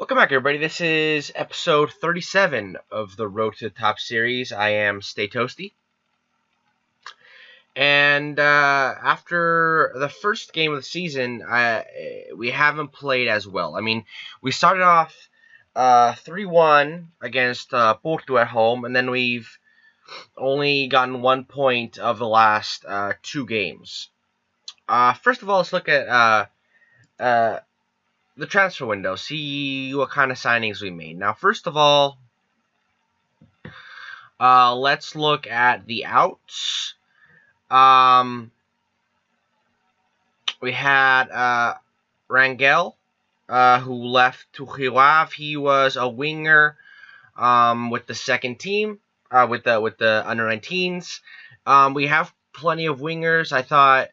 Welcome back, everybody. This is episode 37 of the Road to the Top series. I am Stay Toasty. And after the first game of the season, we haven't played as well. I mean, we started off 3-1 against Porto at home, and then we've only gotten 1 point of the last 2 games. First of all, let's look at the transfer window, see what kind of signings we made. Now, first of all, let's look at the outs. We had Rangel, who left to Rio. He was a winger with the second team, with the under-19s. We have plenty of wingers. I thought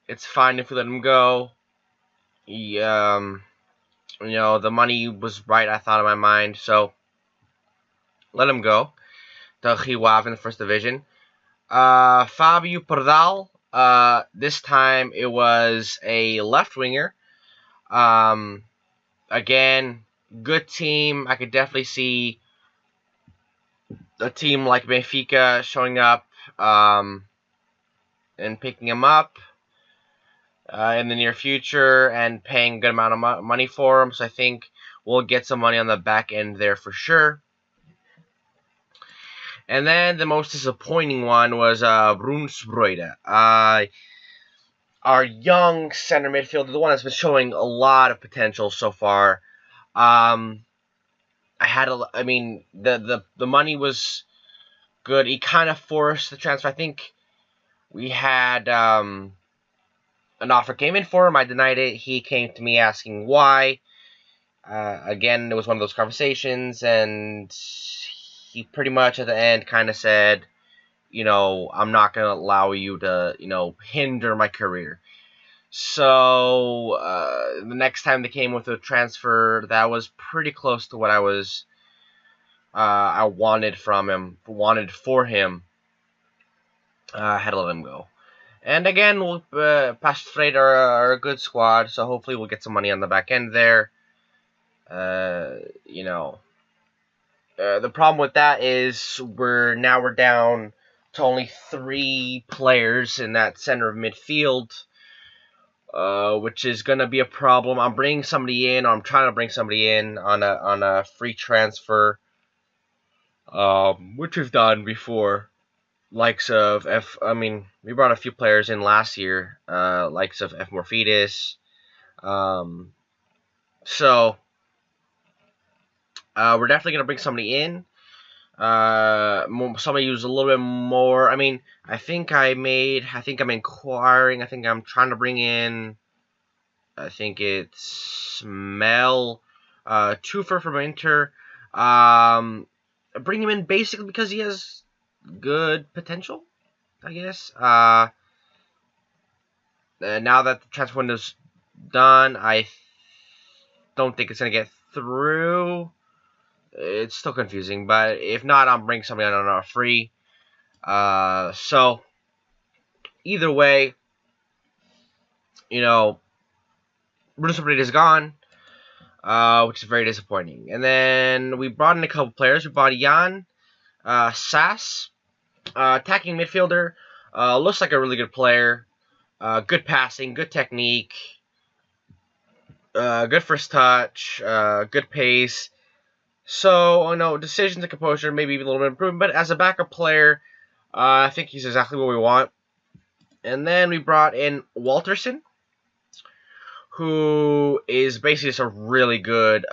it's fine if we let him go. The money was right, I thought, in my mind, so let him go to Rio in the first division. Fabio Pardal, this time it was a left winger. Again, good team. I could definitely see a team like Benfica showing up and picking him up in the near future and paying a good amount of money for him. So I think we'll get some money on the back end there for sure. And then the most disappointing one was Brunsbrode. Our young center midfielder, the one that's been showing a lot of potential so far. The money was good. He kind of forced the transfer. I think we had an offer came in for him. I denied it. He came to me asking why. Again, it was one of those conversations, and he pretty much at the end kind of said, I'm not going to allow you to, hinder my career. So the next time they came with a transfer that was pretty close to what I wanted for him, I had to let him go. And again, Past Freight are a good squad, so hopefully we'll get some money on the back end there. The problem with that is we're down to only 3 players in that center of midfield, which is going to be a problem. I'm bringing somebody in, or I'm trying to bring somebody in on a free transfer, which we've done before. Likes of we brought a few players in last year, likes of F. Morphetus. So we're definitely gonna bring somebody in. Somebody who's a little bit more. I'm inquiring. I think I'm trying to bring in. I think it's Mel Tufer from Inter. Bring him in basically because he has good potential, I guess. Now that the transfer window's done, I don't think it's going to get through. It's still confusing, but if not, I'll bring somebody on a free. So, either way, Bruno Sabrina is gone, which is very disappointing. And then we brought in a couple players. We brought Jan Sass, attacking midfielder, looks like a really good player, good passing, good technique, good first touch, good pace. So, decisions and composure, maybe even a little bit improvement, but as a backup player, I think he's exactly what we want. And then we brought in Walterson, who is basically just a really good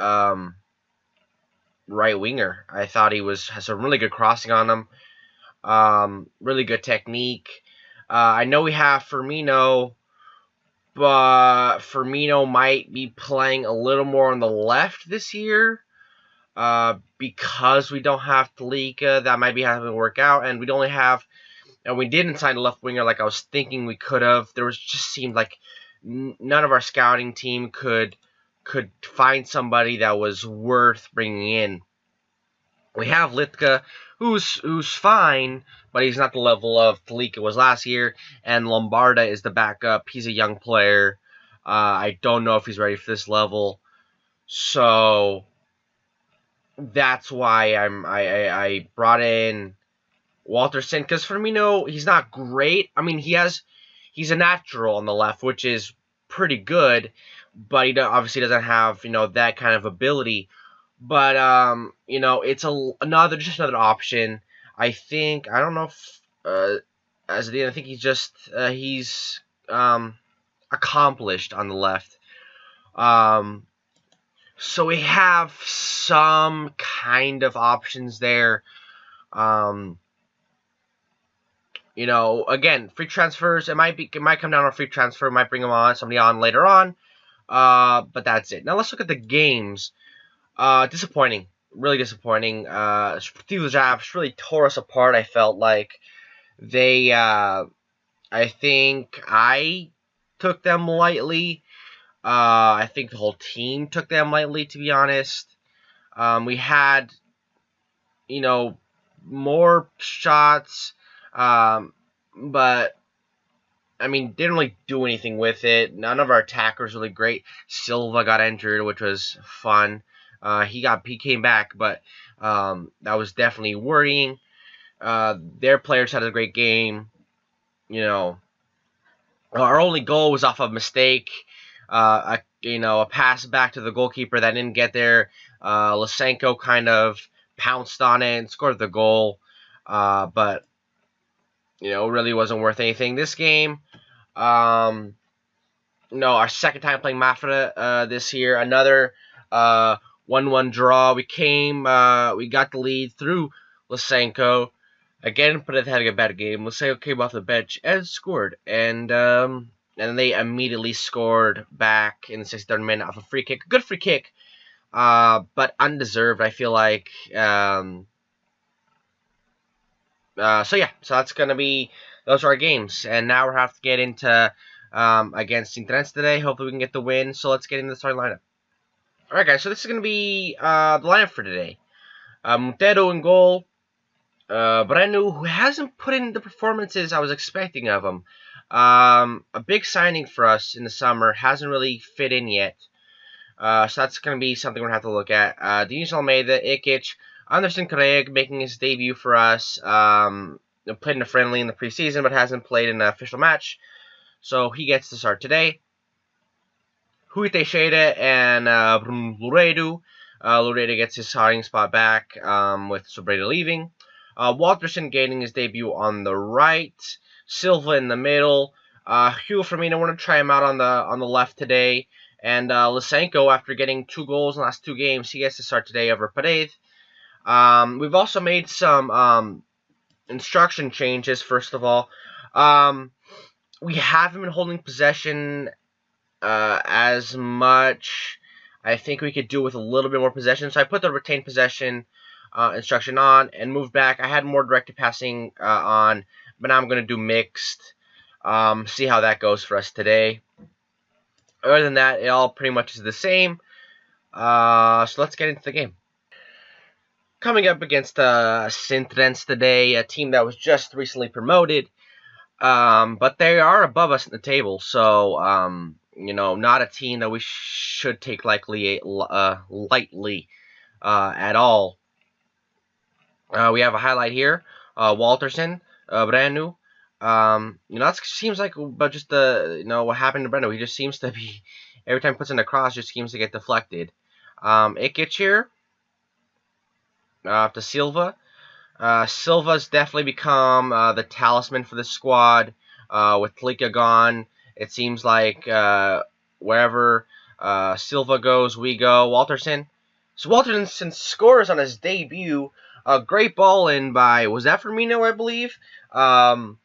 right winger. I thought he has some really good crossing on him. Really good technique. I know we have Firmino, but Firmino might be playing a little more on the left this year because we don't have Talika. That might be having to work out, and we didn't sign a left winger like I was thinking we could have. Just seemed like none of our scouting team could find somebody that was worth bringing in. We have Litka, who's fine, but he's not the level of Talika was last year, and Lombarda is the backup. He's a young player. I don't know if he's ready for this level. So that's why I brought in Walterson, because Firmino, he's not great. I mean, he's a natural on the left, which is pretty good, but he obviously doesn't have that kind of ability. But it's just another option. I think I don't know if as the I think he's accomplished on the left. So we have some kind of options there. Um, again, free transfers. It might come down to a free transfer. Might bring somebody on later on. But that's it. Now let's look at the games. Disappointing, really disappointing. Steve Jobs really tore us apart. I felt like they. I think I took them lightly. I think the whole team took them lightly, to be honest. We had, more shots, but I mean, didn't really do anything with it. None of our attackers really great. Silva got injured, which was fun. He came back, but that was definitely worrying. Their players had a great game. Our only goal was off a mistake. A pass back to the goalkeeper that didn't get there. Lysenko kind of pounced on it and scored the goal. But really wasn't worth anything. This game, our second time playing Mafra this year. Another 1-1 draw. We got the lead through Lysenko. Again, but it had a bad game. Lysenko came off the bench and scored. And they immediately scored back in the 63rd minute off a free kick. Good free kick, but undeserved, I feel like. So that's going to be, those are our games. And now we have to get into against Interens today. Hopefully we can get the win. So let's get into the starting lineup. Alright, guys, so this is going to be the lineup for today. Montero in goal. Brenu, who hasn't put in the performances I was expecting of him. A big signing for us in the summer, hasn't really fit in yet. So that's going to be something we're going to have to look at. Denis Almeida, Ikic, Anderson Craig making his debut for us. Played in a friendly in the preseason, but hasn't played in an official match. So he gets to start today. Rui Teixeira and Louredo. Louredo gets his starting spot back with Sobreda leaving. Walterson getting his debut on the right. Silva in the middle. Hugo Firmino, we're going to try him out on the left today. And Lysenko, after getting 2 goals in the last 2 games, he gets to start today over Paredes. We've also made some instruction changes, first of all. We haven't been holding possession as much. I think we could do with a little bit more possession. So I put the retain possession instruction on and moved back. I had more directed passing on, but now I'm going to do mixed. See how that goes for us today. Other than that, it all pretty much is the same. So let's get into the game. Coming up against Sintrens today, a team that was just recently promoted. But they are above us in the table, so not a team that we should take lightly at all. We have a highlight here. Walterson, brand new. That seems like, but just what happened to Brendo. He just seems to be, every time he puts in a cross, just seems to get deflected. Ikic here. To Silva. Silva's definitely become the talisman for the squad. With Tlika gone, it seems like wherever Silva goes, we go. Walterson. So Walterson scores on his debut. A great ball in by, was that Firmino, I believe? Firmino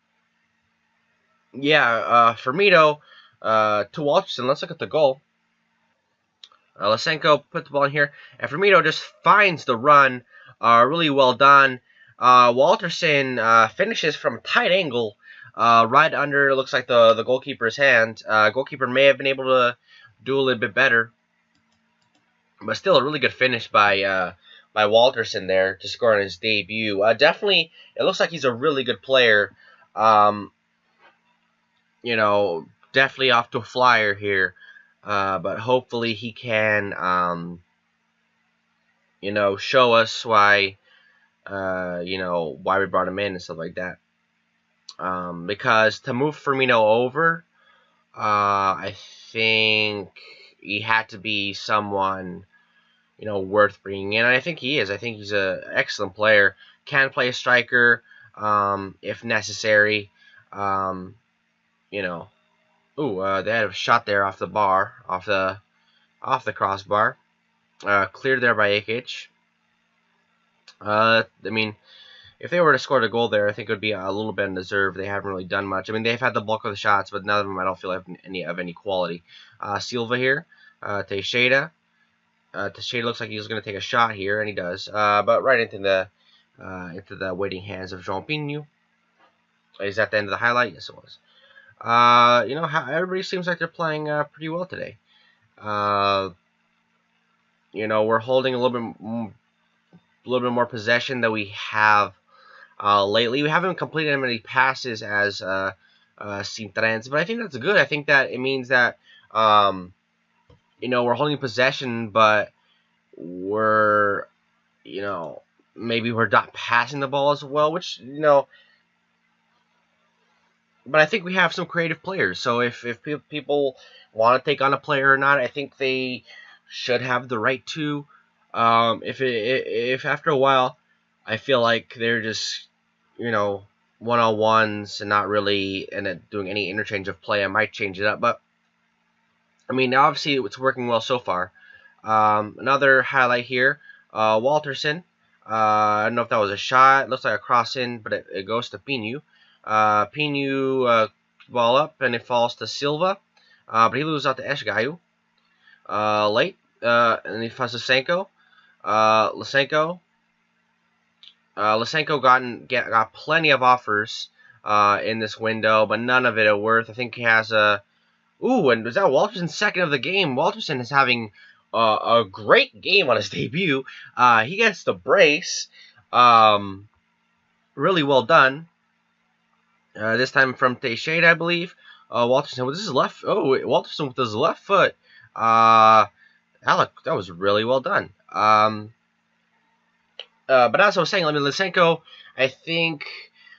to Walterson. Let's look at the goal. Lysenko put the ball in here, and Firmino just finds the run. Really well done. Walterson finishes from a tight angle, right under, looks like the goalkeeper's hand. Goalkeeper may have been able to do a little bit better, but still a really good finish by Walterson there to score on his debut. Definitely, it looks like he's a really good player. Definitely off to a flyer here. but hopefully he can, show us why, why we brought him in and stuff like that. Because to move Firmino over, I think he had to be someone, worth bringing in. And I think he is. I think he's an excellent player. Can play a striker, if necessary. You know. Ooh, they had a shot there off the bar, off the crossbar. Cleared there by Akic. I mean, if they were to score the goal there, I think it would be a little bit undeserved. They haven't really done much. I mean, they've had the bulk of the shots, but none of them I don't feel have any quality. Silva here, Teixeira. Teixeira looks like he's going to take a shot here, and he does. But right into the waiting hands of João Pinho. Is that the end of the highlight? Yes, it was. Everybody seems like they're playing pretty well today. We're holding a little bit more possession than we have lately. We haven't completed as many passes as Cintrens, but I think that's good. I think that it means that we're holding possession, but we're maybe we're not passing the ball as well, which but I think we have some creative players. So if people want to take on a player or not, I think they should have the right to. If after a while, I feel like they're just one-on-ones and not really doing any interchange of play, I might change it up. But I mean, obviously it's working well so far. Another highlight here, Walterson. I don't know if that was a shot. It looks like a cross in, but it goes to Pinho. Pinho ball up, and it falls to Silva. But he loses out to Esgaio. Late. And he finds Lysenko. Lysenko got plenty of offers in this window, but none of it are worth. I think he has a... Ooh, and was that Walterson's second of the game? Walterson is having a great game on his debut. He gets the brace. Really well done. This time from Teixeira, I believe. Walterson with his left. Oh, Walterson with his left foot. That was really well done. But as I was saying, Lysenko, I think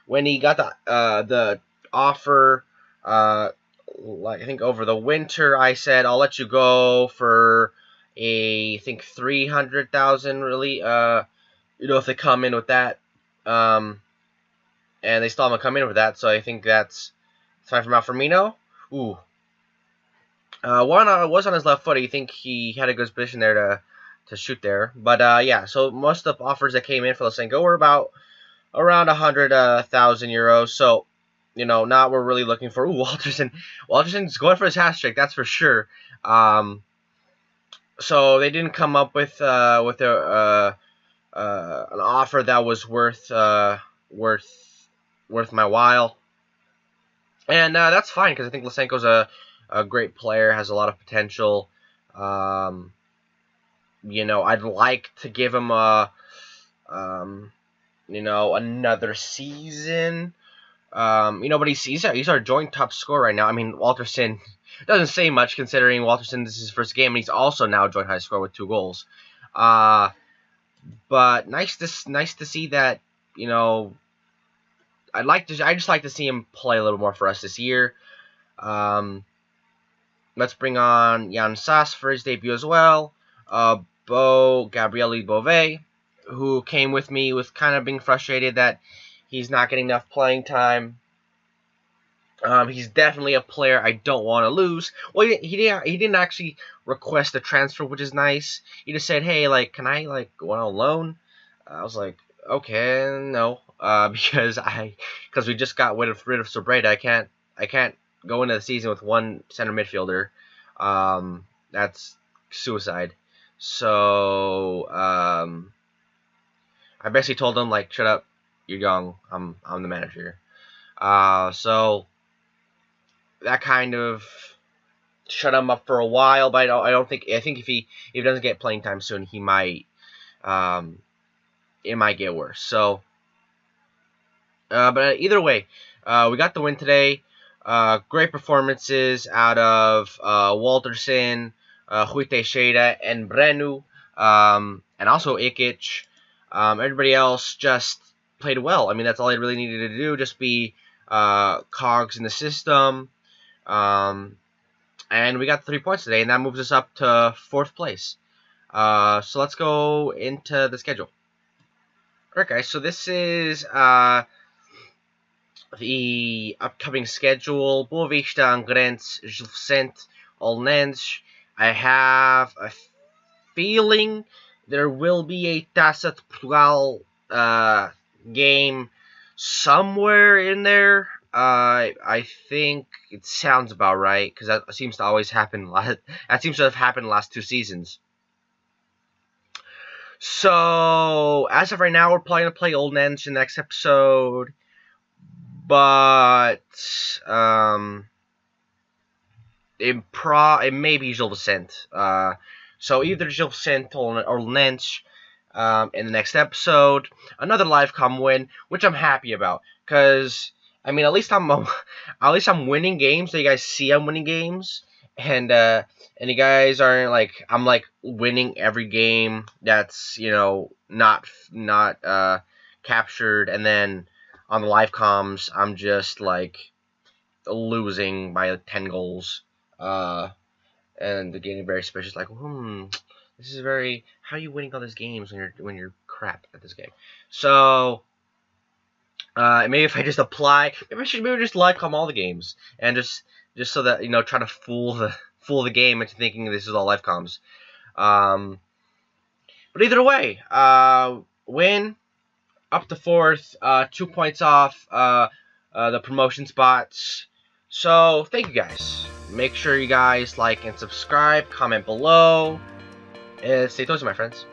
when he got the offer, I think over the winter, I said I'll let you go for I think 300,000. Really, if they come in with that, and they still haven't come in with that, so I think that's fine for Firmino. Ooh. One was on his left foot. I think he had a good position there to shoot there. But, yeah, so most of the offers that came in for Lysenko were around 100,000 euros. So, not what we're really looking for. Ooh, Walterson's going for his hat-trick, that's for sure. So they didn't come up with an offer that was worth my while, and that's fine because I think Lysenko's a great player, has a lot of potential. I'd like to give him another season. But he's our joint top scorer right now. I mean, Walterson doesn't say much considering Walterson, this is his first game, and he's also now joint high scorer with 2 goals. But nice to see that I just like to see him play a little more for us this year. Let's bring on Jan Sass for his debut as well. Gabriele Bove, who came with me with kind of being frustrated that he's not getting enough playing time. He's definitely a player I don't want to lose. Well, he didn't actually request a transfer, which is nice. He just said, "Hey, can I go on loan?" I was like, "Okay, no." Because we just got rid of Sobreda, I can't go into the season with one center midfielder. That's suicide. So I basically told him shut up, you're young. I'm the manager. So that kind of shut him up for a while. But I think if he doesn't get playing time soon, he might it might get worse. So. But either way, we got the win today. Great performances out of Walterson, Rui Teixeira, and Brenu, and also Ikic. Everybody else just played well. I mean, that's all they really needed to do, just be cogs in the system. And we got 3 points today, and that moves us up to 4th place. So let's go into the schedule. Alright, guys, so this is the upcoming schedule. Boa Vista, Angrense, Gil Vicente, Olnense. I have a feeling there will be a Taça de Portugal game somewhere in there. I think it sounds about right, because that seems to always happen. That seems to have happened the last 2 seasons. So, as of right now, we're probably going to play Olnense in the next episode. But, it may be Gil Vicente. So, either Gil Vicente or Olnense in the next episode. Another live com win, which I'm happy about. Because, I mean, at least I'm winning games. So you guys see I'm winning games. And you guys aren't like, I'm like winning every game that's, you know, not captured, and then on the live comms I'm just like losing by 10 goals, and the getting very suspicious, like, this is very, how are you winning all these games when you're crap at this game? So maybe if I just apply, maybe I should just live com all the games, and just so that, you know, try to fool the game into thinking this is all live comms. But either way, win, up to 4th, 2 points off the promotion spots. So thank you guys. Make sure you guys like and subscribe, comment below, and stay close, my friends.